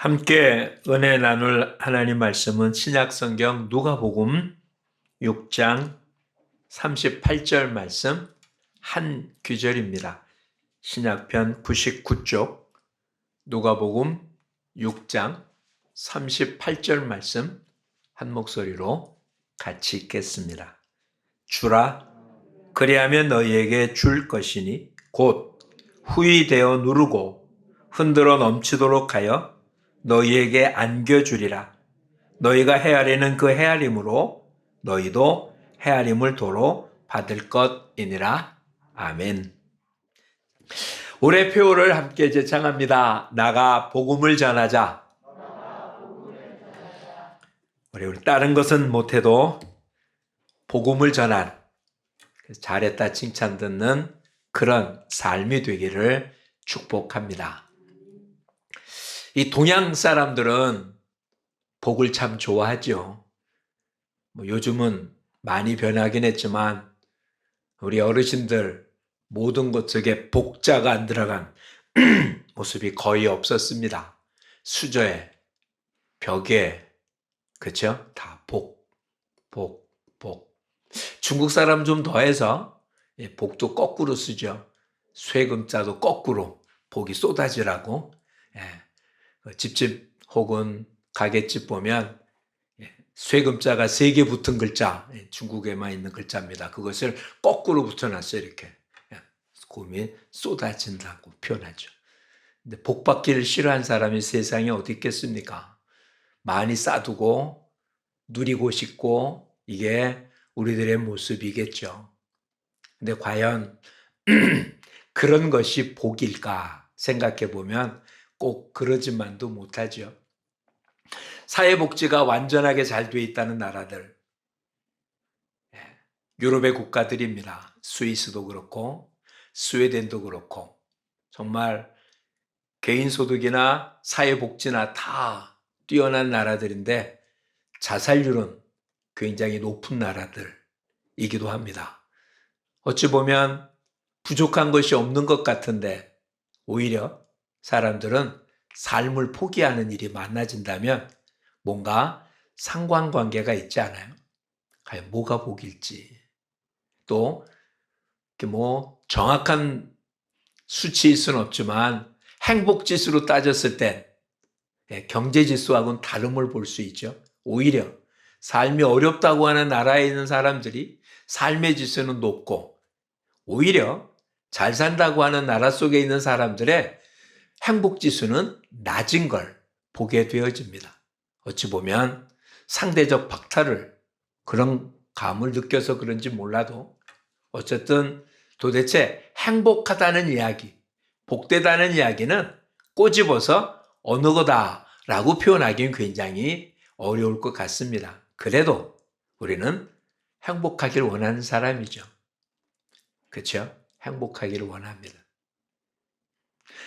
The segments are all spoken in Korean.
함께 은혜 나눌 하나님 말씀은 신약성경 누가복음 6장 38절 말씀 한 구절입니다. 신약편 99쪽 누가복음 6장 38절 말씀 한 목소리로 같이 읽겠습니다. 주라, 그리하면 너희에게 줄 것이니 곧 후히 되어 누르고 흔들어 넘치도록 하여 너희에게 안겨주리라. 너희가 헤아리는 그 헤아림으로 너희도 헤아림을 도로 받을 것이니라. 아멘. 올해 표를 함께 제창합니다. 나가 복음을 전하자. 우리 다른 것은 못해도 복음을 전한, 잘했다 칭찬 듣는 그런 삶이 되기를 축복합니다. 이 동양 사람들은 복을 참 좋아하죠. 요즘은 많이 변하긴 했지만 우리 어르신들 모든 것 속에 복자가 안 들어간 모습이 거의 없었습니다. 수저에, 벽에, 그렇죠? 다 복. 중국 사람 좀 더해서 복도 거꾸로 쓰죠. 쇠금자도 거꾸로 복이 쏟아지라고. 집집 혹은 가게집 보면 쇠금자가 3개 붙은 글자, 중국에만 있는 글자입니다. 그것을 거꾸로 붙여놨어요. 이렇게 곰이 쏟아진다고 표현하죠. 근데 복 받기를 싫어하는 사람이 세상에 어디 있겠습니까? 많이 쌓두고 누리고 싶고 이게 우리들의 모습이겠죠. 근데 과연 그런 것이 복일까 생각해 보면 꼭 그러지만도 못하죠. 사회복지가 완전하게 잘 돼 있다는 나라들, 유럽의 국가들입니다. 스위스도 그렇고 스웨덴도 그렇고 정말 개인소득이나 사회복지나 다 뛰어난 나라들인데 자살률은 굉장히 높은 나라들이기도 합니다. 어찌 보면 부족한 것이 없는 것 같은데 오히려 사람들은 삶을 포기하는 일이 많아진다면 뭔가 상관관계가 있지 않아요? 과연 뭐가 복일지. 또 정확한 수치일 수는 없지만 행복지수로 따졌을 땐 경제지수하고는 다름을 볼 수 있죠. 오히려 삶이 어렵다고 하는 나라에 있는 사람들이 삶의 지수는 높고 오히려 잘 산다고 하는 나라 속에 있는 사람들의 행복지수는 낮은 걸 보게 되어집니다. 어찌 보면 상대적 박탈을 그런 감을 느껴서 그런지 몰라도 어쨌든 도대체 행복하다는 이야기, 복되다는 이야기는 꼬집어서 어느 거다라고 표현하기는 굉장히 어려울 것 같습니다. 그래도 우리는 행복하기를 원하는 사람이죠. 그렇죠? 행복하기를 원합니다.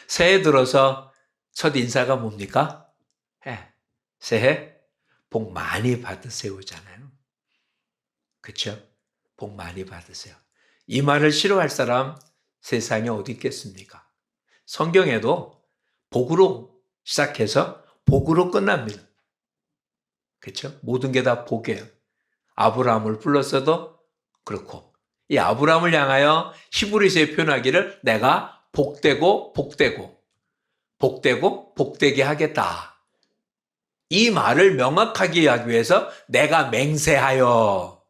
새해 들어서 첫 인사가 뭡니까? 새해 복 많이 받으세요잖아요. 그렇죠? 복 많이 받으세요. 이 말을 싫어할 사람 세상에 어디 있겠습니까? 성경에도 복으로 시작해서 복으로 끝납니다. 그렇죠? 모든 게 다 복이에요. 아브라함을 불렀어도 그렇고 이 아브라함을 향하여 히브리서에 표현하기를 내가 복되고 복되게 하겠다. 이 말을 명확하게 하기 위해서 내가 맹세하여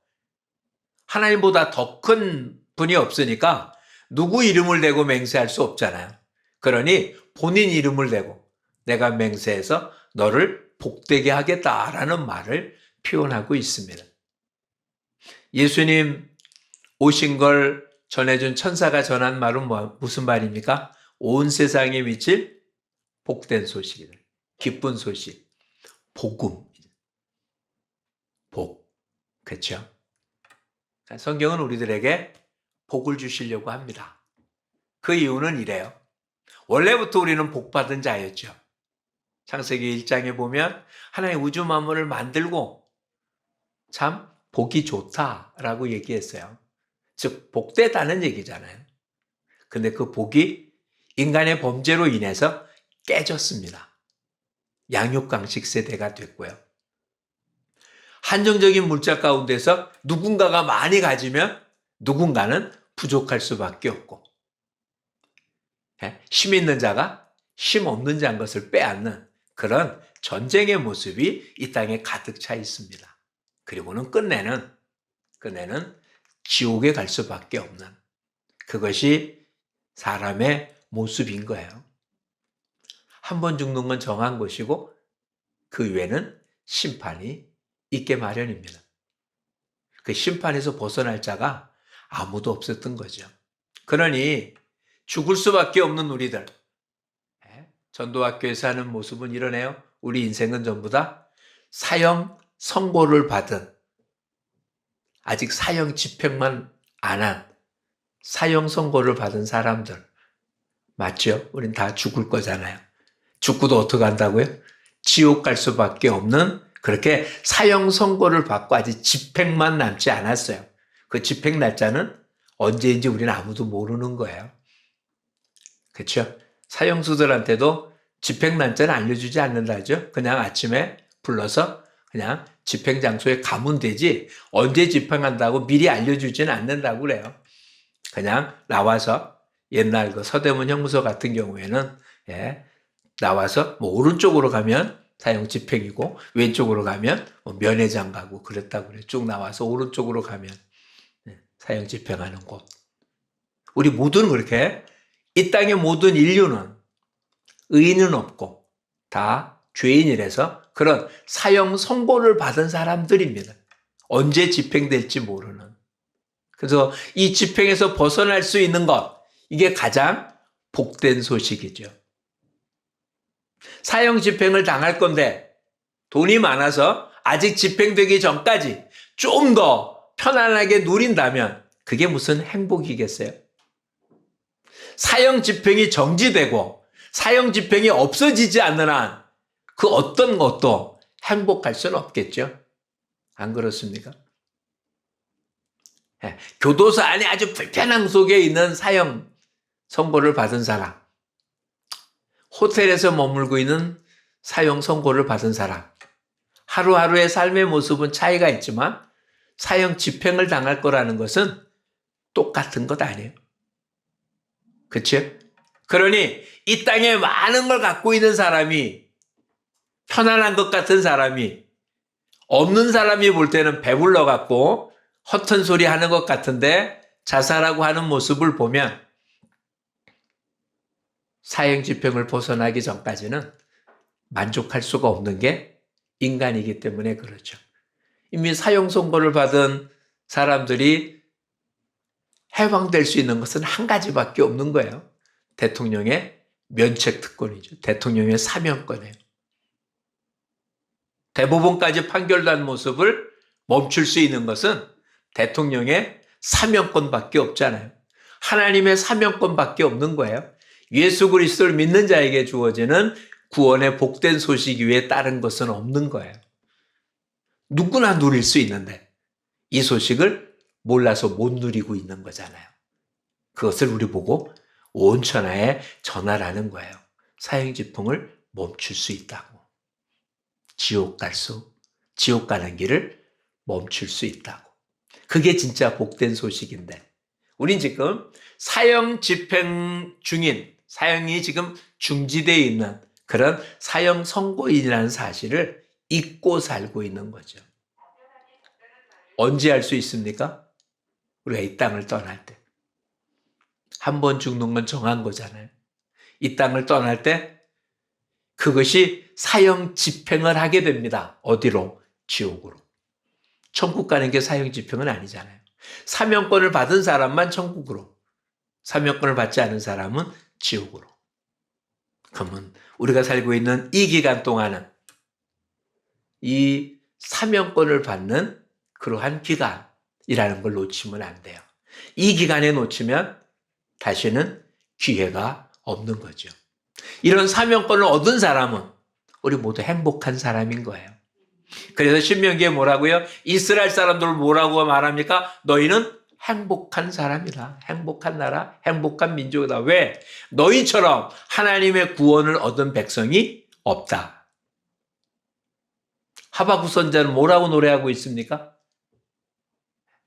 하나님보다 더 큰 분이 없으니까 누구 이름을 대고 맹세할 수 없잖아요. 그러니 본인 이름을 대고 내가 맹세해서 너를 복되게 하겠다라는 말을 표현하고 있습니다. 예수님 오신 걸 전해준 천사가 전한 말은 무슨 말입니까? 온 세상에 미칠 복된 소식이다. 기쁜 소식. 복음. 복. 그렇죠? 성경은 우리들에게 복을 주시려고 합니다. 그 이유는 이래요. 원래부터 우리는 복받은 자였죠. 창세기 1장에 보면 하나님 우주 만물을 만들고 참 복이 좋다라고 얘기했어요. 즉 복되다는 얘기잖아요. 근데 그 복이 인간의 범죄로 인해서 깨졌습니다. 양육강식 세대가 됐고요. 한정적인 물자 가운데서 누군가가 많이 가지면 누군가는 부족할 수밖에 없고, 힘 있는 자가 힘 없는 자인 것을 빼앗는 그런 전쟁의 모습이 이 땅에 가득 차 있습니다. 그리고는 끝내는 지옥에 갈 수밖에 없는 그것이 사람의 모습인 거예요. 한 번 죽는 건 정한 것이고 그 외에는 심판이 있게 마련입니다. 그 심판에서 벗어날 자가 아무도 없었던 거죠. 그러니 죽을 수밖에 없는 우리들, 전도학교에서 하는 모습은 이러네요. 우리 인생은 전부 다 사형 선고를 받은, 아직 사형 집행만 안 한 사형 선고를 받은 사람들 맞죠? 우린 다 죽을 거잖아요. 죽고도 어떻게 한다고요? 지옥 갈 수밖에 없는, 그렇게 사형 선고를 받고 아직 집행만 남지 않았어요. 그 집행 날짜는 언제인지 우리는 아무도 모르는 거예요. 그렇죠? 사형수들한테도 집행 날짜는 알려주지 않는다죠. 그냥 아침에 불러서 그냥 집행 장소에 가면 되지 언제 집행한다고 미리 알려주지는 않는다고 그래요. 그냥 나와서, 옛날 그 서대문 형무소 같은 경우에는 나와서 뭐 오른쪽으로 가면 사형 집행이고 왼쪽으로 가면 뭐 면회장 가고 그랬다고 그래요. 쭉 나와서 오른쪽으로 가면 사형 집행하는 곳. 우리 모두는 그렇게, 이 땅의 모든 인류는 의인은 없고 다 죄인이라서 그런 사형 선고를 받은 사람들입니다. 언제 집행될지 모르는. 그래서 이 집행에서 벗어날 수 있는 것, 이게 가장 복된 소식이죠. 사형 집행을 당할 건데 돈이 많아서 아직 집행되기 전까지 좀 더 편안하게 누린다면 그게 무슨 행복이겠어요? 사형 집행이 정지되고 사형 집행이 없어지지 않는 한 그 어떤 것도 행복할 수는 없겠죠. 안 그렇습니까? 교도소 안에 아주 불편함 속에 있는 사형 선고를 받은 사람, 호텔에서 머물고 있는 사형 선고를 받은 사람, 하루하루의 삶의 모습은 차이가 있지만 사형 집행을 당할 거라는 것은 똑같은 것 아니에요. 그렇죠? 그러니 이 땅에 많은 걸 갖고 있는 사람이, 편안한 것 같은 사람이, 없는 사람이 볼 때는 배불러 갖고 허튼 소리 하는 것 같은데 자살하고 하는 모습을 보면 사형 집행을 벗어나기 전까지는 만족할 수가 없는 게 인간이기 때문에 그렇죠. 이미 사형 선고를 받은 사람들이 해방될 수 있는 것은 한 가지밖에 없는 거예요. 대통령의 면책 특권이죠. 대통령의 사면권이에요. 대법원까지 판결난 모습을 멈출 수 있는 것은 대통령의 사면권밖에 없잖아요. 하나님의 사면권밖에 없는 거예요. 예수 그리스도를 믿는 자에게 주어지는 구원의 복된 소식 위에 다른 것은 없는 거예요. 누구나 누릴 수 있는데 이 소식을 몰라서 못 누리고 있는 거잖아요. 그것을 우리 보고 온 천하에 전하라는 거예요. 사형 집행을 멈출 수 있다고. 지옥 가는 길을 멈출 수 있다고. 그게 진짜 복된 소식인데 우린 지금 사형 집행 중인, 사형이 지금 중지되어 있는 그런 사형 선고인이라는 사실을 잊고 살고 있는 거죠. 언제 할 수 있습니까? 우리가 이 땅을 떠날 때. 한 번 죽는 건 정한 거잖아요. 이 땅을 떠날 때 그것이 사형 집행을 하게 됩니다. 어디로? 지옥으로. 천국 가는 게 사형 집행은 아니잖아요. 사면권을 받은 사람만 천국으로, 사면권을 받지 않은 사람은 지옥으로. 그러면 우리가 살고 있는 이 기간 동안은 이 사면권을 받는 그러한 기간이라는 걸 놓치면 안 돼요. 이 기간에 놓치면 다시는 기회가 없는 거죠. 이런 사면권을 얻은 사람은 우리 모두 행복한 사람인 거예요. 그래서 신명기에 뭐라고요? 이스라엘 사람들 뭐라고 말합니까? 너희는 행복한 사람이다. 행복한 나라, 행복한 민족이다. 왜? 너희처럼 하나님의 구원을 얻은 백성이 없다. 하바국 선자는 뭐라고 노래하고 있습니까?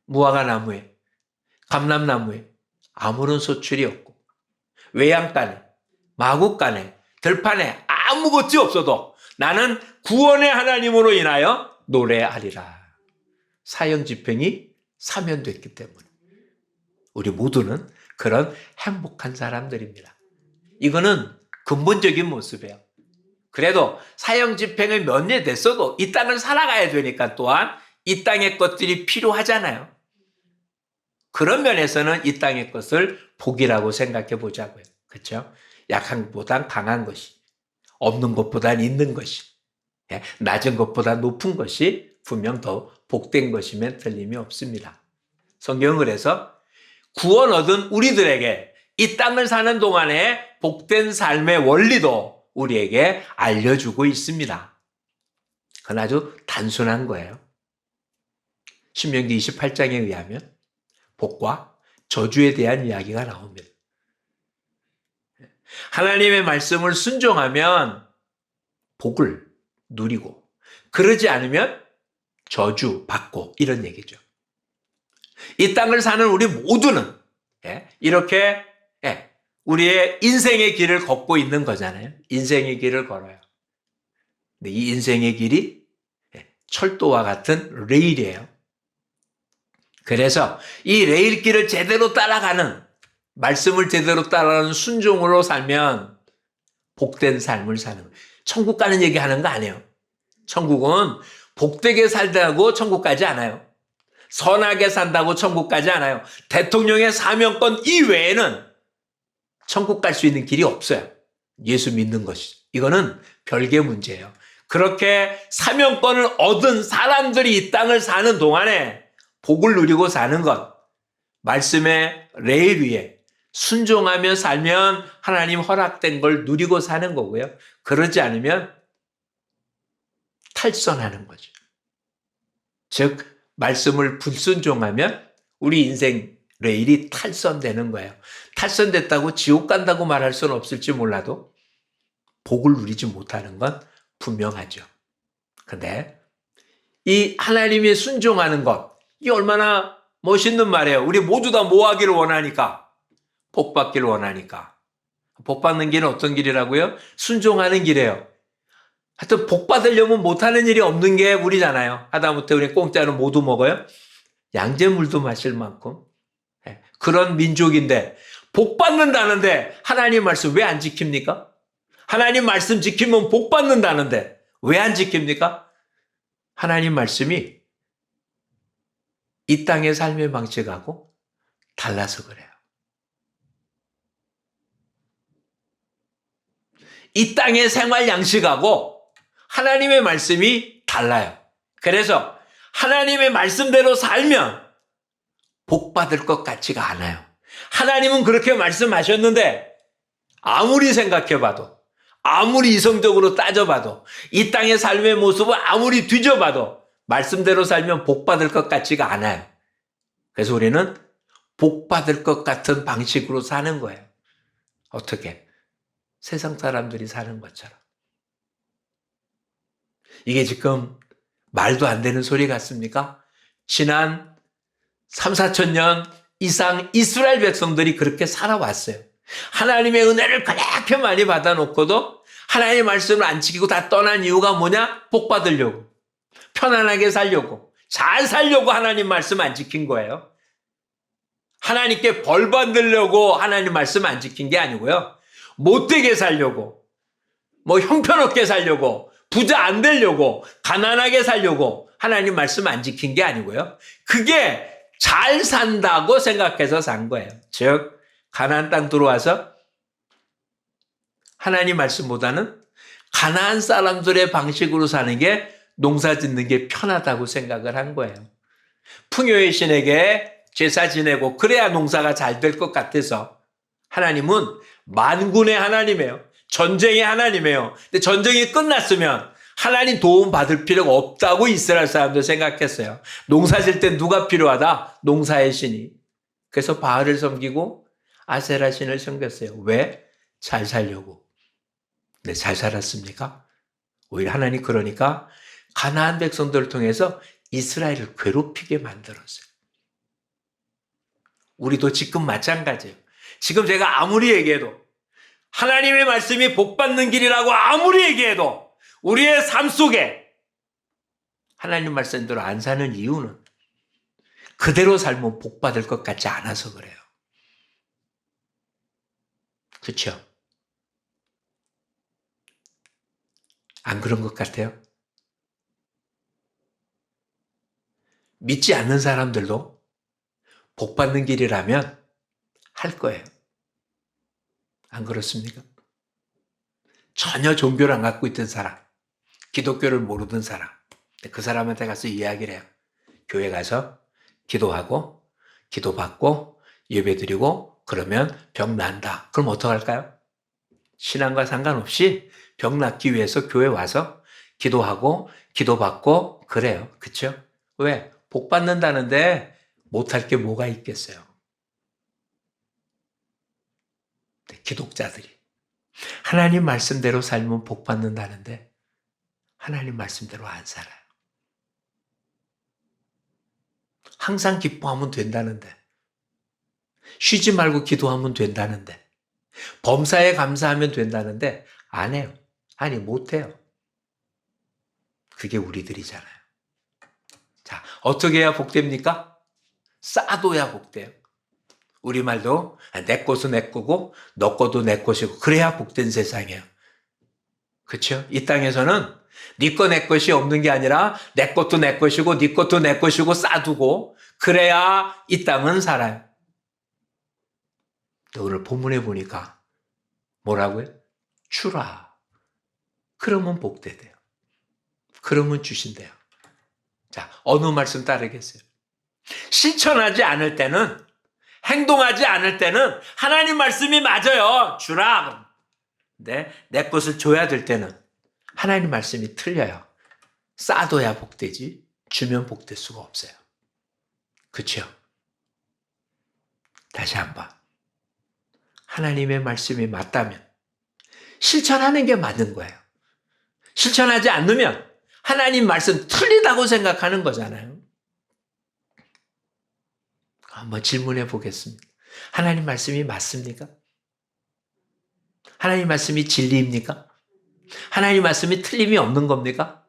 무화과 나무에, 감람나무에 아무런 소출이 없고 외양간에, 마구간에, 들판에 아무것이 없어도 나는 구원의 하나님으로 인하여 노래하리라. 사형 집행이 사면됐기 때문에 우리 모두는 그런 행복한 사람들입니다. 이거는 근본적인 모습이에요. 그래도 사형 집행을 면제됐어도 이 땅을 살아가야 되니까 또한 이 땅의 것들이 필요하잖아요. 그런 면에서는 이 땅의 것을 복이라고 생각해 보자고요. 그렇죠? 약한 것보단 강한 것이, 없는 것보단 있는 것이, 낮은 것보다 높은 것이 분명 더 복된 것이면 틀림이 없습니다. 성경은 그래서 구원 얻은 우리들에게 이 땅을 사는 동안에 복된 삶의 원리도 우리에게 알려주고 있습니다. 그건 아주 단순한 거예요. 신명기 28장에 의하면 복과 저주에 대한 이야기가 나옵니다. 하나님의 말씀을 순종하면 복을 누리고 그러지 않으면 저주 받고 이런 얘기죠. 이 땅을 사는 우리 모두는 이렇게 우리의 인생의 길을 걷고 있는 거잖아요. 인생의 길을 걸어요. 근데 이 인생의 길이 철도와 같은 레일이에요. 그래서 이 레일길을 제대로 따라가는, 말씀을 제대로 따라가는 순종으로 살면 복된 삶을 사는 거예요. 천국 가는 얘기 하는 거 아니에요. 천국은 복되게 살다고 천국 가지 않아요. 선하게 산다고 천국 가지 않아요. 대통령의 사명권 이외에는 천국 갈 수 있는 길이 없어요. 예수 믿는 것이. 이거는 별개 문제예요. 그렇게 사명권을 얻은 사람들이 이 땅을 사는 동안에 복을 누리고 사는 것, 말씀의 레일 위에 순종하며 살면 하나님 허락된 걸 누리고 사는 거고요. 그러지 않으면 탈선하는 거죠. 즉 말씀을 불순종하면 우리 인생 레일이 탈선되는 거예요. 탈선됐다고 지옥 간다고 말할 수는 없을지 몰라도 복을 누리지 못하는 건 분명하죠. 근데 이 하나님의 순종하는 것, 이게 얼마나 멋있는 말이에요. 우리 모두 다 뭐 하기를 원하니까? 복 받기를 원하니까. 복 받는 길은 어떤 길이라고요? 순종하는 길이에요. 하여튼 복 받으려면 못하는 일이 없는 게 우리잖아요. 하다못해 우리 공짜로 모두 먹어요. 양잿물도 마실 만큼. 그런 민족인데 복 받는다는데 하나님 말씀 왜 안 지킵니까? 하나님 말씀 지키면 복 받는다는데 왜 안 지킵니까? 하나님 말씀이 이 땅의 삶의 방식하고 달라서 그래요. 이 땅의 생활 양식하고 하나님의 말씀이 달라요. 그래서 하나님의 말씀대로 살면 복 받을 것 같지가 않아요. 하나님은 그렇게 말씀하셨는데 아무리 생각해봐도, 아무리 이성적으로 따져봐도, 이 땅의 삶의 모습을 아무리 뒤져봐도 말씀대로 살면 복 받을 것 같지가 않아요. 그래서 우리는 복 받을 것 같은 방식으로 사는 거예요. 어떻게? 세상 사람들이 사는 것처럼. 이게 지금 말도 안 되는 소리 같습니까? 지난 3, 4천 년 이상 이스라엘 백성들이 그렇게 살아왔어요. 하나님의 은혜를 그렇게 많이 받아놓고도 하나님의 말씀을 안 지키고 다 떠난 이유가 뭐냐? 복 받으려고, 편안하게 살려고, 잘 살려고 하나님 말씀 안 지킨 거예요. 하나님께 벌 받으려고 하나님 말씀 안 지킨 게 아니고요. 못되게 살려고, 뭐 형편없게 살려고, 부자 안 되려고, 가난하게 살려고 하나님 말씀 안 지킨 게 아니고요. 그게 잘 산다고 생각해서 산 거예요. 즉 가나안 땅 들어와서 하나님 말씀보다는 가나안 사람들의 방식으로 사는 게, 농사 짓는 게 편하다고 생각을 한 거예요. 풍요의 신에게 제사 지내고 그래야 농사가 잘 될 것 같아서. 하나님은 만군의 하나님이에요. 전쟁의 하나님이에요. 근데 전쟁이 끝났으면 하나님 도움 받을 필요가 없다고 이스라엘 사람들 생각했어요. 농사 질 땐 누가 필요하다? 농사의 신이. 그래서 바알을 섬기고 아세라 신을 섬겼어요. 왜? 잘 살려고. 근데 잘 살았습니까? 오히려 하나님 그러니까 가나안 백성들을 통해서 이스라엘을 괴롭히게 만들었어요. 우리도 지금 마찬가지예요. 지금 제가 아무리 얘기해도 하나님의 말씀이 복받는 길이라고 아무리 얘기해도 우리의 삶 속에 하나님 말씀대로 안 사는 이유는 그대로 살면 복받을 것 같지 않아서 그래요. 그렇죠? 안 그런 것 같아요? 믿지 않는 사람들도 복받는 길이라면 할 거예요. 안 그렇습니까? 전혀 종교를 안 갖고 있던 사람, 기독교를 모르던 사람, 그 사람한테 가서 이야기를 해요. 교회 가서 기도하고 기도받고 예배드리고 그러면 병 난다. 그럼 어떡할까요? 신앙과 상관없이 병 낫기 위해서 교회 와서 기도하고 기도받고 그래요. 그렇죠? 왜? 복 받는다는데 못할 게 뭐가 있겠어요? 기독자들이 하나님 말씀대로 살면 복 받는다는데 하나님 말씀대로 안 살아요. 항상 기뻐하면 된다는데 쉬지 말고 기도하면 된다는데 범사에 감사하면 된다는데 안 해요. 아니 못해요. 그게 우리들이잖아요. 자, 어떻게 해야 복됩니까? 쌓아둬야 복돼요. 우리말도 내 것은 내 거고 너 것도 내 것이고 그래야 복된 세상이에요. 그렇죠? 이 땅에서는 네 거 내 것이 없는 게 아니라 내 것도 내 것이고 네 것도 내 것이고 쌓아두고 그래야 이 땅은 살아요. 또 오늘 본문에 보니까 뭐라고요? 주라. 그러면 복되대요. 그러면 주신대요. 자, 어느 말씀 따르겠어요? 실천하지 않을 때는 행동하지 않을 때는 하나님 말씀이 맞아요. 주라. 근데 내 것을 줘야 될 때는 하나님 말씀이 틀려요. 쌓아둬야 복되지 주면 복될 수가 없어요. 그렇죠? 다시 한번. 하나님의 말씀이 맞다면 실천하는 게 맞는 거예요. 실천하지 않으면 하나님 말씀 틀리다고 생각하는 거잖아요. 한번 질문해 보겠습니다. 하나님 말씀이 맞습니까? 하나님 말씀이 진리입니까? 하나님 말씀이 틀림이 없는 겁니까?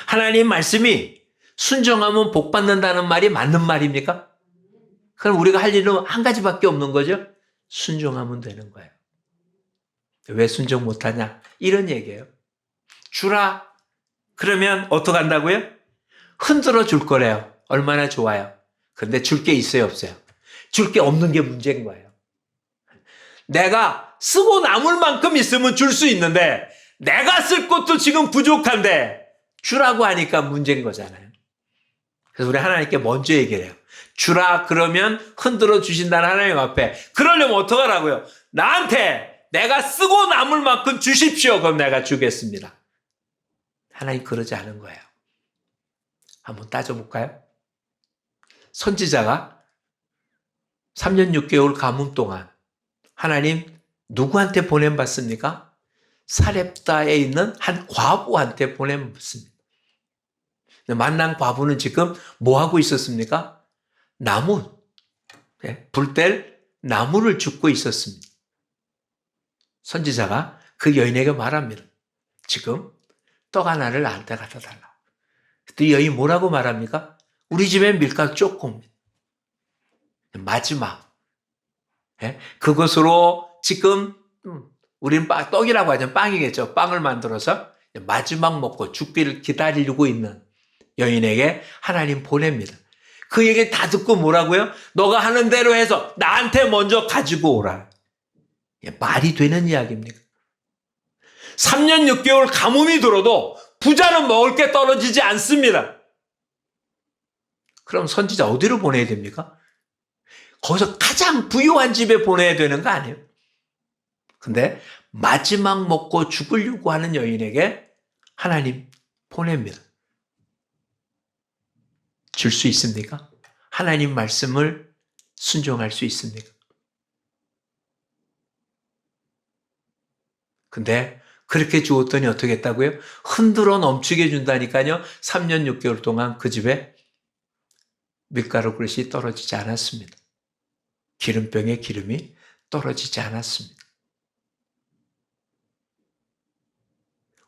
하나님 말씀이 순종하면 복 받는다는 말이 맞는 말입니까? 그럼 우리가 할 일은 한 가지밖에 없는 거죠? 순종하면 되는 거예요. 왜 순종 못하냐? 이런 얘기예요. 주라. 그러면 어떡한다고요? 흔들어 줄 거래요. 얼마나 좋아요. 근데 줄 게 있어요, 없어요? 줄 게 없는 게 문제인 거예요. 내가 쓰고 남을 만큼 있으면 줄 수 있는데 내가 쓸 것도 지금 부족한데 주라고 하니까 문제인 거잖아요. 그래서 우리 하나님께 먼저 얘기를 해요. 주라 그러면 흔들어 주신다는 하나님 앞에. 그러려면 어떡하라고요? 나한테 내가 쓰고 남을 만큼 주십시오. 그럼 내가 주겠습니다. 하나님 그러지 않은 거예요. 한번 따져볼까요? 선지자가 3년 6개월 가뭄 동안 하나님 누구한테 보냄받습니까? 사렙다에 있는 한 과부한테 보냄받습니다. 만난 과부는 지금 뭐 하고 있었습니까? 나무, 불 뗄 나무를 줍고 있었습니다. 선지자가 그 여인에게 말합니다. 지금 떡 하나를 나한테 갖다 달라. 그때 여인이 뭐라고 말합니까? 우리 집에 밀가루 조금. 마지막. 그것으로 지금 우리는 떡이라고 하죠. 빵이겠죠. 빵을 만들어서 마지막 먹고 죽기를 기다리고 있는 여인에게 하나님 보냅니다. 그 얘기 다 듣고 뭐라고요? 너가 하는 대로 해서 나한테 먼저 가지고 오라. 말이 되는 이야기입니까? 3년 6개월 가뭄이 들어도 부자는 먹을 게 떨어지지 않습니다. 그럼 선지자 어디로 보내야 됩니까? 거기서 가장 부유한 집에 보내야 되는 거 아니에요? 근데 마지막 먹고 죽으려고 하는 여인에게 하나님 보냅니다. 줄 수 있습니까? 하나님 말씀을 순종할 수 있습니까? 근데 그렇게 주었더니 어떻게 했다고요? 흔들어 넘치게 준다니까요. 3년 6개월 동안 그 집에 밀가루 그릇이 떨어지지 않았습니다. 기름병에 기름이 떨어지지 않았습니다.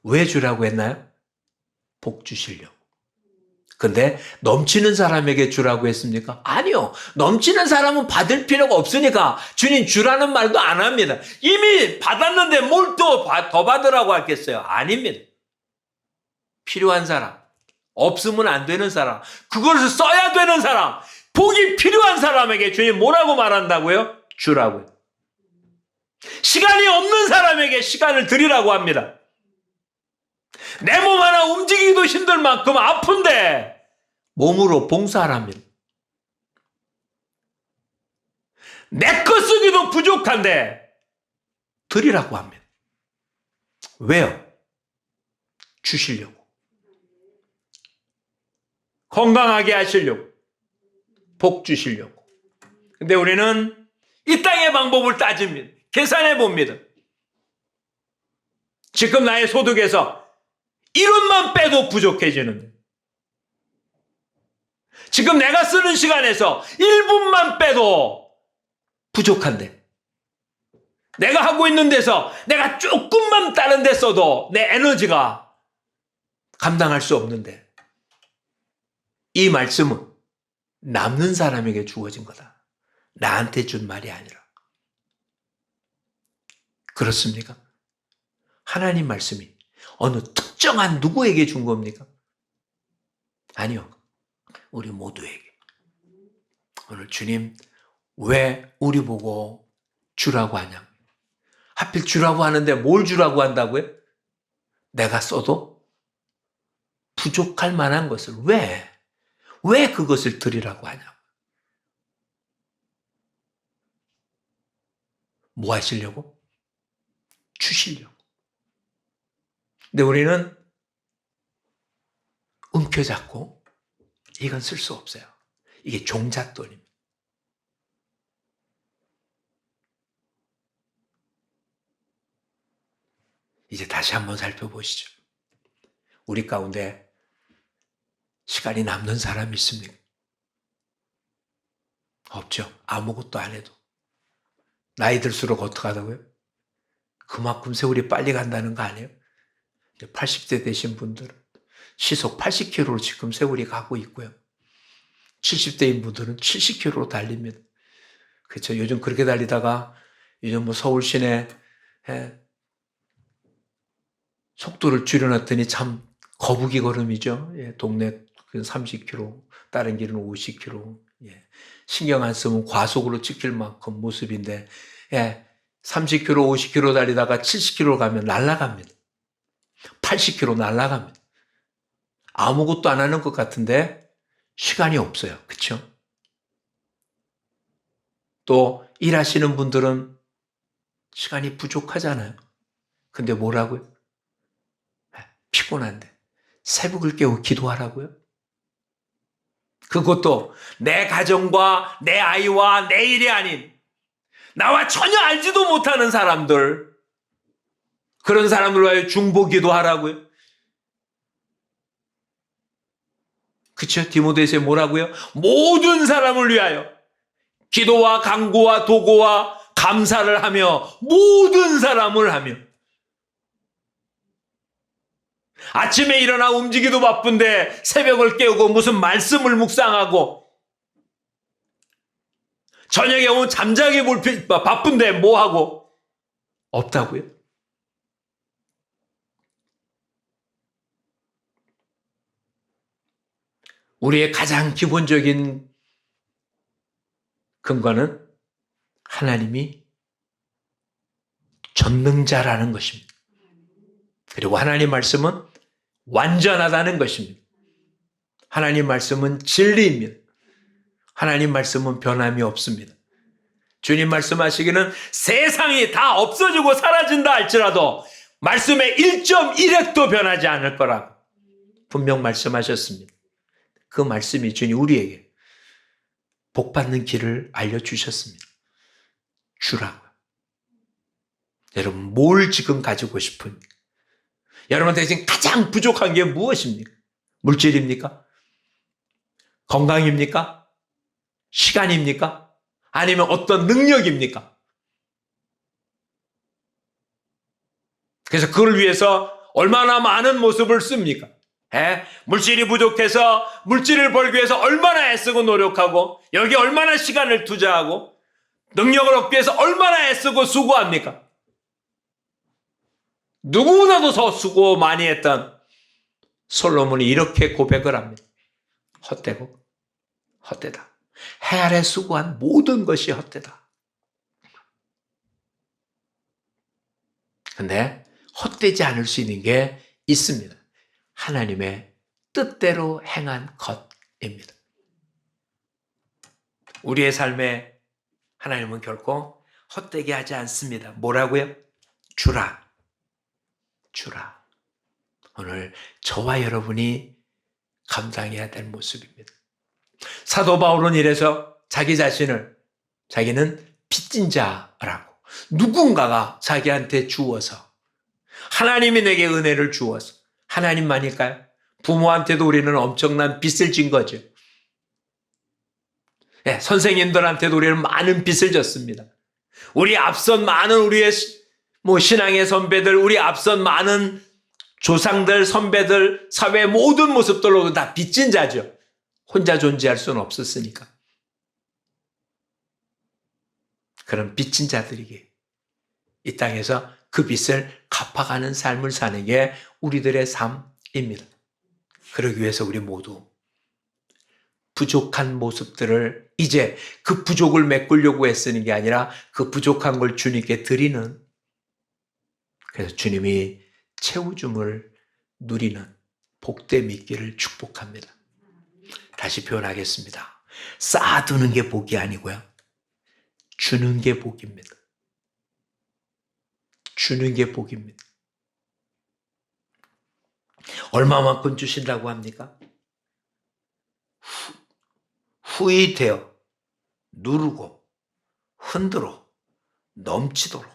왜 주라고 했나요? 복 주시려고. 근데 넘치는 사람에게 주라고 했습니까? 아니요. 넘치는 사람은 받을 필요가 없으니까 주님 주라는 말도 안 합니다. 이미 받았는데 뭘 또 더 받으라고 하겠어요? 아닙니다. 필요한 사람, 없으면 안 되는 사람, 그것을 써야 되는 사람, 복이 필요한 사람에게 주님 뭐라고 말한다고요? 주라고요. 시간이 없는 사람에게 시간을 드리라고 합니다. 내 몸 하나 움직이기도 힘들 만큼 아픈데 몸으로 봉사하랍니다. 내 것 쓰기도 부족한데 드리라고 합니다. 왜요? 주시려고. 건강하게 하시려고. 복 주시려고. 근데 우리는 이 땅의 방법을 따집니다. 계산해 봅니다. 지금 나의 소득에서 1원만 빼도 부족해지는데, 지금 내가 쓰는 시간에서 1분만 빼도 부족한데, 내가 하고 있는 데서 내가 조금만 다른 데 써도 내 에너지가 감당할 수 없는데, 이 말씀은 남는 사람에게 주어진 거다. 나한테 준 말이 아니라. 그렇습니까? 하나님 말씀이 어느 특정한 누구에게 준 겁니까? 아니요. 우리 모두에게. 오늘 주님 왜 우리 보고 주라고 하냐? 하필 주라고 하는데 뭘 주라고 한다고요? 내가 써도 부족할 만한 것을 왜 그것을 드리라고 하냐? 뭐 하시려고? 주시려고. 근데 우리는 움켜잡고 이건 쓸 수 없어요. 이게 종잣돈입니다. 이제 다시 한번 살펴보시죠. 우리 가운데 시간이 남는 사람이 있습니까? 없죠. 아무것도 안 해도. 나이 들수록 어떻게 하다고요? 그만큼 세월이 빨리 간다는 거 아니에요? 80대 되신 분들은 시속 80km로 지금 세월이 가고 있고요. 70대인 분들은 70km로 달립니다. 그렇죠. 요즘 그렇게 달리다가 요즘 뭐 서울 시내 속도를 줄여놨더니 참 거북이 걸음이죠. 예, 동네 30km, 다른 길은 50km. 예, 신경 안 쓰면 과속으로 찍힐 만큼 모습인데, 예, 30km, 50km 달리다가 70km 가면 날아갑니다. 80km 날아갑니다. 아무것도 안 하는 것 같은데 시간이 없어요. 그렇죠? 또 일하시는 분들은 시간이 부족하잖아요. 근데 뭐라고요? 피곤한데 새벽을 깨워 기도하라고요? 그것도 내 가정과 내 아이와 내 일이 아닌 나와 전혀 알지도 못하는 사람들, 그런 사람들 위하여 중보 기도하라고요? 그쵸? 디모데후서에 뭐라고요? 모든 사람을 위하여 기도와 간구와 도고와 감사를 하며 모든 사람을 하며. 아침에 일어나 움직이도 바쁜데 새벽을 깨우고 무슨 말씀을 묵상하고, 저녁에 오면 잠자기 바쁜데 뭐하고? 없다고요? 우리의 가장 기본적인 근거는 하나님이 전능자라는 것입니다. 그리고 하나님 말씀은 완전하다는 것입니다. 하나님 말씀은 진리입니다. 하나님 말씀은 변함이 없습니다. 주님 말씀하시기는 세상이 다 없어지고 사라진다 할지라도 말씀의 1.1핵도 변하지 않을 거라고 분명 말씀하셨습니다. 그 말씀이 주님 우리에게 복받는 길을 알려주셨습니다. 주라고요. 여러분 뭘 지금 가지고 싶은 여러분한테 지금 가장 부족한 게 무엇입니까? 물질입니까? 건강입니까? 시간입니까? 아니면 어떤 능력입니까? 그래서 그걸 위해서 얼마나 많은 모습을 씁니까? 물질이 부족해서 물질을 벌기 위해서 얼마나 애쓰고 노력하고 여기 얼마나 시간을 투자하고 능력을 얻기 위해서 얼마나 애쓰고 수고합니까? 누구보다도 더 수고 많이 했던 솔로몬이 이렇게 고백을 합니다. 헛되고 헛되다. 해 아래 수고한 모든 것이 헛되다. 근데 헛되지 않을 수 있는 게 있습니다. 하나님의 뜻대로 행한 것입니다. 우리의 삶에 하나님은 결코 헛되게 하지 않습니다. 뭐라고요? 주라. 주라. 오늘 저와 여러분이 감당해야 될 모습입니다. 사도 바울은 이래서 자기 자신을 자기는 빚진 자라고 누군가가 자기한테 주어서 하나님이 내게 은혜를 주어서 하나님만일까요? 부모한테도 우리는 엄청난 빚을 진 거죠. 네, 선생님들한테도 우리는 많은 빚을 졌습니다. 우리 앞선 많은 우리의 신앙의 선배들, 우리 앞선 많은 조상들, 선배들, 사회의 모든 모습들로 다 빚진 자죠. 혼자 존재할 수는 없었으니까. 그런 빚진 자들에게 이 땅에서 그 빚을 갚아가는 삶을 사는 게 우리들의 삶입니다. 그러기 위해서 우리 모두 부족한 모습들을 이제 그 부족을 메꾸려고 애쓰는 게 아니라 그 부족한 걸 주님께 드리는, 그래서 주님이 채워줌을 누리는 복됨 있기를 축복합니다. 다시 표현하겠습니다. 쌓아두는 게 복이 아니고요. 주는 게 복입니다. 주는 게 복입니다. 얼마만큼 주신다고 합니까? 후이되어 누르고 흔들어 넘치도록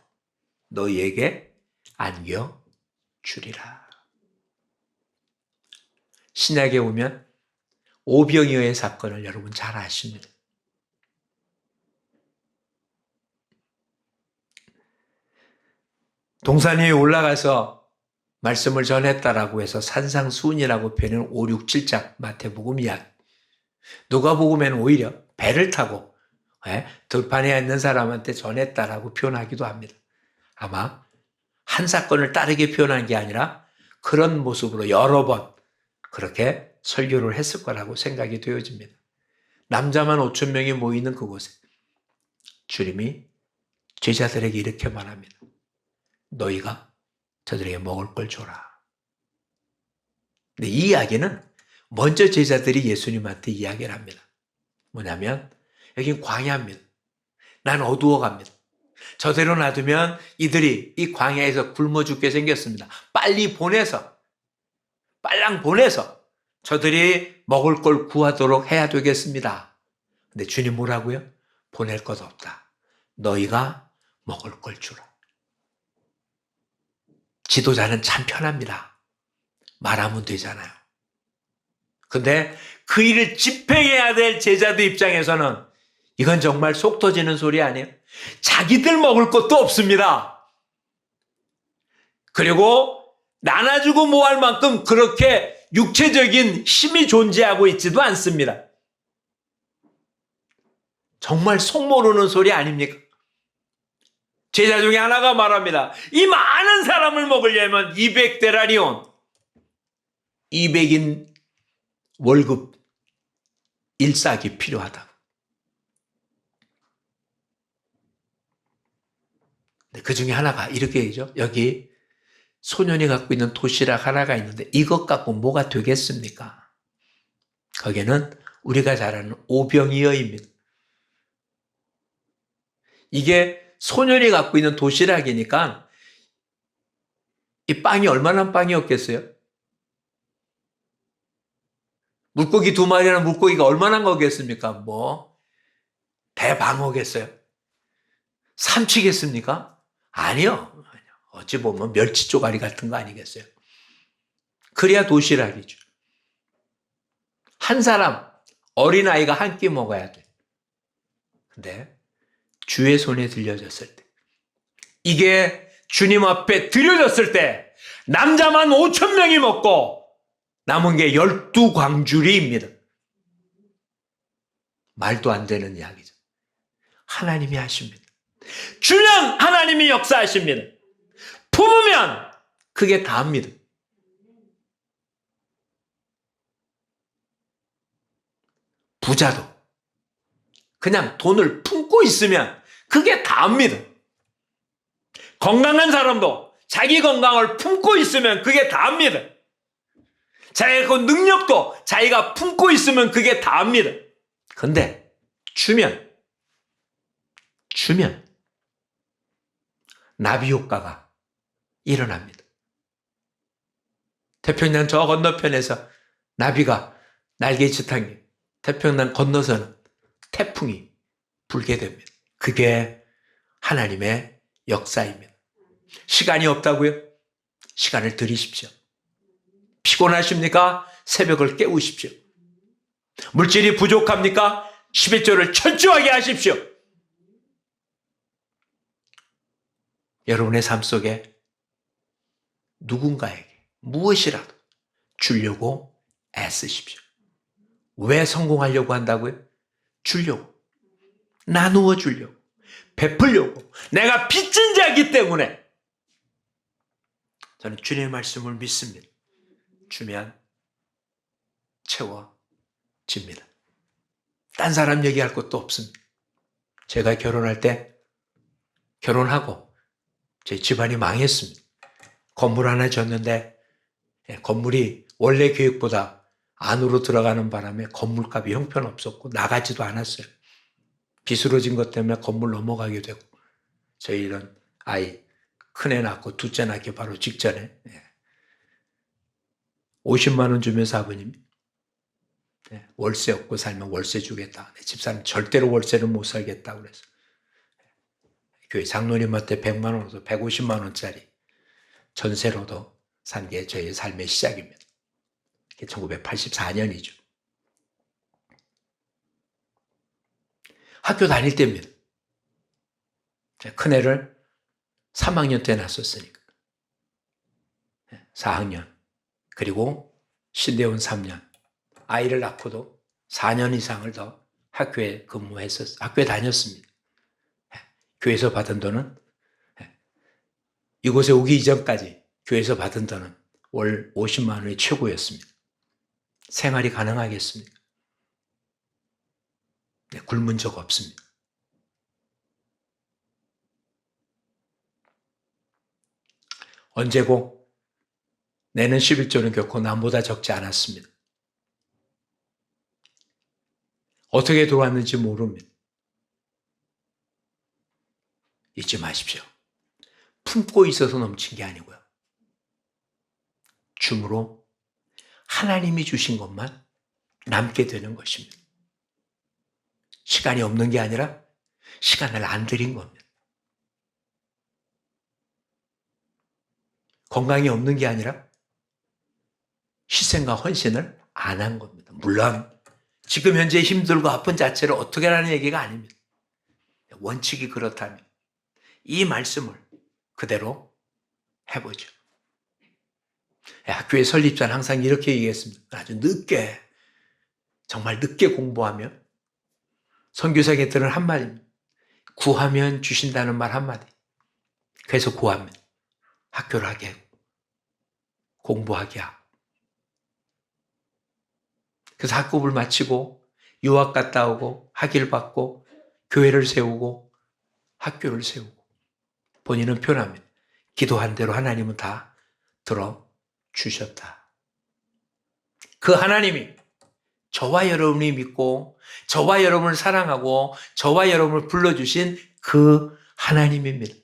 너희에게 안겨주리라. 신약에 오면 오병이어의 사건을 여러분 잘 아십니다. 동산 위에 올라가서 말씀을 전했다라고 해서 산상수훈이라고 표현한 5, 6, 7장 마태복음 이야기. 누가복음에는 오히려 배를 타고 들판에 있는 사람한테 전했다라고 표현하기도 합니다. 아마 한 사건을 따르게 표현한 게 아니라 그런 모습으로 여러 번 그렇게 설교를 했을 거라고 생각이 되어집니다. 남자만 5천 명이 모이는 그곳에 주님이 제자들에게 이렇게 말합니다. 너희가 저들에게 먹을 걸 줘라. 근데 이 이야기는 먼저 제자들이 예수님한테 이야기를 합니다. 뭐냐면 여긴 광야입니다. 난 어두워갑니다. 저대로 놔두면 이들이 이 광야에서 굶어 죽게 생겼습니다. 빨랑 보내서 저들이 먹을 걸 구하도록 해야 되겠습니다. 근데 주님 뭐라고요? 보낼 것 없다. 너희가 먹을 걸 주라. 지도자는 참 편합니다. 말하면 되잖아요. 근데 그 일을 집행해야 될 제자들 입장에서는 이건 정말 속 터지는 소리 아니에요? 자기들 먹을 것도 없습니다. 그리고 나눠주고 뭐 할 만큼 그렇게 육체적인 힘이 존재하고 있지도 않습니다. 정말 속 모르는 소리 아닙니까? 제자 중에 하나가 말합니다. 이 많은 사람을 먹으려면 200데나리온, 200인 월급 일삭이 필요하다. 그 중에 하나가 이렇게 얘기죠. 여기 소년이 갖고 있는 도시락 하나가 있는데 이것 갖고 뭐가 되겠습니까? 거기에는 우리가 잘 아는 오병이어입니다. 이게 소년이 갖고 있는 도시락이니까 이 빵이 얼마나 빵이었겠어요? 물고기 2마리나 물고기가 얼마나 거겠습니까? 대방어겠어요? 삼치겠습니까? 아니요. 어찌 보면 멸치 쪼가리 같은 거 아니겠어요? 그래야 도시락이죠. 한 사람, 어린아이가 한 끼 먹어야 돼. 근데 주의 손에 들려졌을 때, 이게 주님 앞에 들려졌을 때 남자만 5,000명이 먹고 남은 게 12광주리입니다. 말도 안 되는 이야기죠. 하나님이 하십니다. 주면 하나님이 역사하십니다. 품으면 그게 다입니다. 부자도 그냥 돈을 품고 있으면 그게 다입니다. 건강한 사람도 자기 건강을 품고 있으면 그게 다입니다. 자기의 그 능력도 자기가 품고 있으면 그게 다입니다. 근데 주면 나비 효과가 일어납니다. 태평양 저 건너편에서 나비가 날개짓한 게 태평양 건너서는 태풍이 불게 됩니다. 그게 하나님의 역사입니다. 시간이 없다고요? 시간을 들이십시오. 피곤하십니까? 새벽을 깨우십시오. 물질이 부족합니까? 11조를 철저하게 하십시오. 여러분의 삶 속에 누군가에게 무엇이라도 주려고 애쓰십시오. 왜 성공하려고 한다고요? 주려고. 나누어 주려고. 베풀려고. 내가 빚진 자이기 때문에. 저는 주님의 말씀을 믿습니다. 주면 채워집니다. 딴 사람 얘기할 것도 없습니다. 제가 결혼할 때 결혼하고 제 집안이 망했습니다. 건물 하나 졌는데 건물이 원래 계획보다 안으로 들어가는 바람에 건물값이 형편없었고 나가지도 않았어요. 비스러진 것 때문에 건물 넘어가게 되고 저희 이런 아이 큰애 낳고 둘째 낳기 바로 직전에 50만 원 주면서 아버님 월세 없고 살면 월세 주겠다. 집사람 절대로 월세를 못 살겠다 그래서 교회 장로님한테 100만 원으로 150만 원짜리 전세로도 산 게 저희 삶의 시작입니다. 1984년이죠. 학교 다닐 때입니다. 큰애를 3학년 때 낳았으니까 4학년 그리고 신대원 3년 아이를 낳고도 4년 이상을 더 학교에 근무했었어요. 학교에 다녔습니다. 교회에서 받은 돈은 이곳에 오기 이전까지 교회에서 받은 돈은 월 50만 원이 최고였습니다. 생활이 가능하겠습니까? 네, 굶은 적 없습니다. 언제고 내는 11조는 결코 남보다 적지 않았습니다. 어떻게 들어왔는지 모릅니다. 잊지 마십시오. 품고 있어서 넘친 게 아니고요. 줌으로 하나님이 주신 것만 남게 되는 것입니다. 시간이 없는 게 아니라 시간을 안 들인 겁니다. 건강이 없는 게 아니라 희생과 헌신을 안 한 겁니다. 물론 지금 현재 힘들고 아픈 자체를 어떻게 하라는 얘기가 아닙니다. 원칙이 그렇다면 이 말씀을 그대로 해보죠. 학교의 설립자는 항상 이렇게 얘기했습니다. 아주 늦게, 정말 늦게 공부하면 선교사에게들은 한마디입니다. 구하면 주신다는 말 한마디. 그래서 구하면 학교를 하게 하고 공부하게 하고 그래서 학급을 마치고 유학 갔다 오고 학위를 받고 교회를 세우고 학교를 세우고 본인은 표현합니다. 기도한 대로 하나님은 다 들어주셨다. 그 하나님이 저와 여러분이 믿고 저와 여러분을 사랑하고 저와 여러분을 불러주신 그 하나님입니다.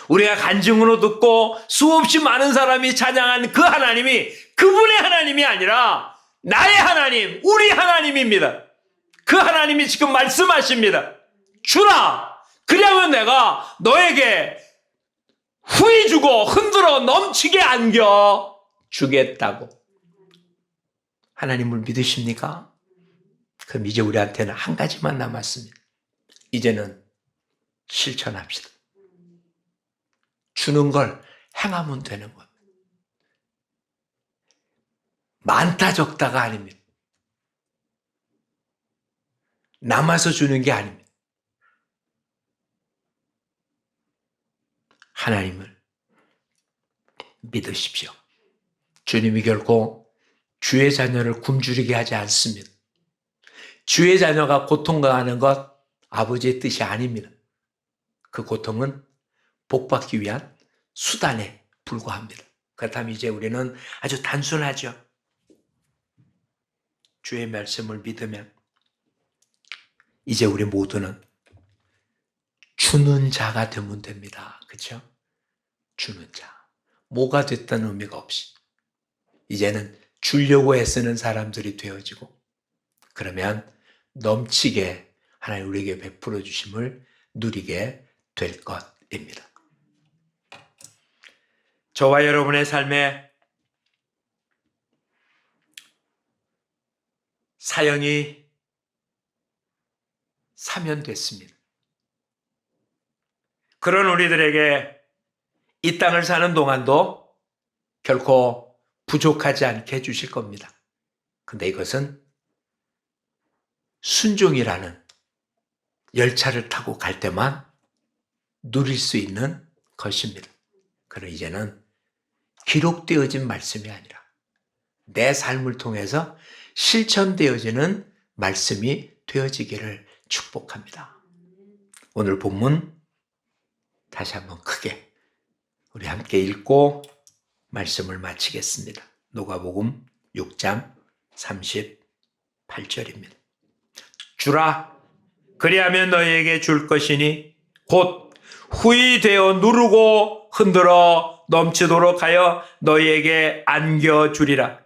우리가 간증으로 듣고 수없이 많은 사람이 찬양한 그 하나님이 그분의 하나님이 아니라 나의 하나님, 우리 하나님입니다. 그 하나님이 지금 말씀하십니다. 주라! 그리하면 내가 너에게 후히 주고 흔들어 넘치게 안겨 주겠다고. 하나님을 믿으십니까? 그럼 이제 우리한테는 한 가지만 남았습니다. 이제는 실천합시다. 주는 걸 행하면 되는 겁니다. 많다 적다가 아닙니다. 남아서 주는 게 아닙니다. 하나님을 믿으십시오. 주님이 결코 주의 자녀를 굶주리게 하지 않습니다. 주의 자녀가 고통당하는 것 아버지의 뜻이 아닙니다. 그 고통은 복받기 위한 수단에 불과합니다. 그렇다면 이제 우리는 아주 단순하죠. 주의 말씀을 믿으면 이제 우리 모두는 주는 자가 되면 됩니다. 그렇죠? 주는 자. 뭐가 됐던 의미가 없이 이제는 주려고 애쓰는 사람들이 되어지고 그러면 넘치게 하나님 우리에게 베풀어 주심을 누리게 될 것입니다. 저와 여러분의 삶에 사형이 사면됐습니다. 그런 우리들에게 이 땅을 사는 동안도 결코 부족하지 않게 해주실 겁니다. 근데 이것은 순종이라는 열차를 타고 갈 때만 누릴 수 있는 것입니다. 그럼 이제는 기록되어진 말씀이 아니라 내 삶을 통해서 실천되어지는 말씀이 되어지기를 축복합니다. 오늘 본문 다시 한번 크게 우리 함께 읽고 말씀을 마치겠습니다. 누가복음 6장 38절입니다. 주라 그리하면 너희에게 줄 것이니 곧 후히 되어 누르고 흔들어 넘치도록 하여 너희에게 안겨주리라.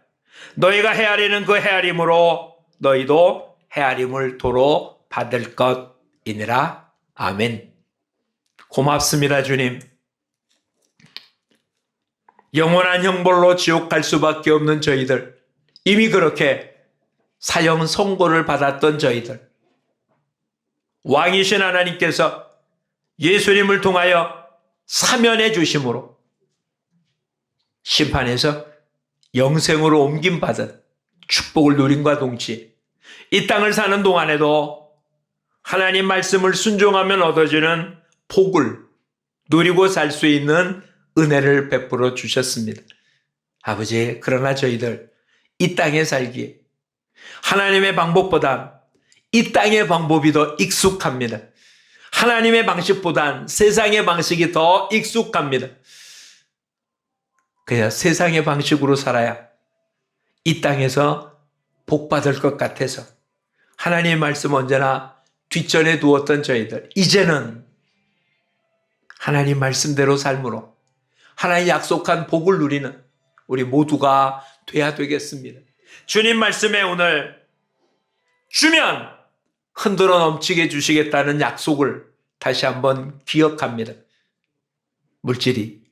너희가 헤아리는 그 헤아림으로 너희도 헤아림을 도로 받을 것이니라. 아멘. 고맙습니다, 주님. 영원한 형벌로 지옥 갈 수밖에 없는 저희들, 이미 그렇게 사형 선고를 받았던 저희들, 왕이신 하나님께서 예수님을 통하여 사면해 주심으로 심판에서 영생으로 옮김받은 축복을 누림과 동시에 이 땅을 사는 동안에도 하나님 말씀을 순종하면 얻어지는 복을 누리고 살 수 있는 은혜를 베풀어 주셨습니다. 아버지, 그러나 저희들 이 땅에 살기에 하나님의 방법보단 이 땅의 방법이 더 익숙합니다. 하나님의 방식보단 세상의 방식이 더 익숙합니다. 그냥 세상의 방식으로 살아야 이 땅에서 복 받을 것 같아서 하나님의 말씀 언제나 뒷전에 두었던 저희들, 이제는 하나님 말씀대로 삶으로 하나님 약속한 복을 누리는 우리 모두가 돼야 되겠습니다. 주님 말씀에 오늘 주면 흔들어 넘치게 주시겠다는 약속을 다시 한번 기억합니다. 물질이,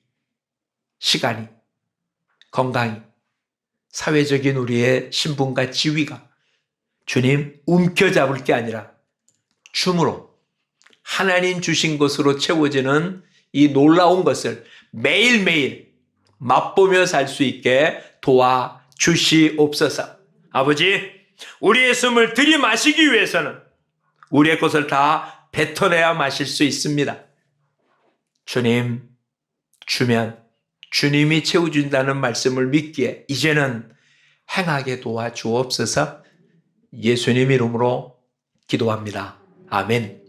시간이, 건강이, 사회적인 우리의 신분과 지위가 주님 움켜잡을 게 아니라 줌으로 하나님 주신 것으로 채워지는 이 놀라운 것을 매일매일 맛보며 살 수 있게 도와주시옵소서. 아버지, 우리의 숨을 들이마시기 위해서는 우리의 것을 다 뱉어내야 마실 수 있습니다. 주님, 주면 주님이 채워준다는 말씀을 믿기에 이제는 행하게 도와주옵소서. 예수님 이름으로 기도합니다. 아멘.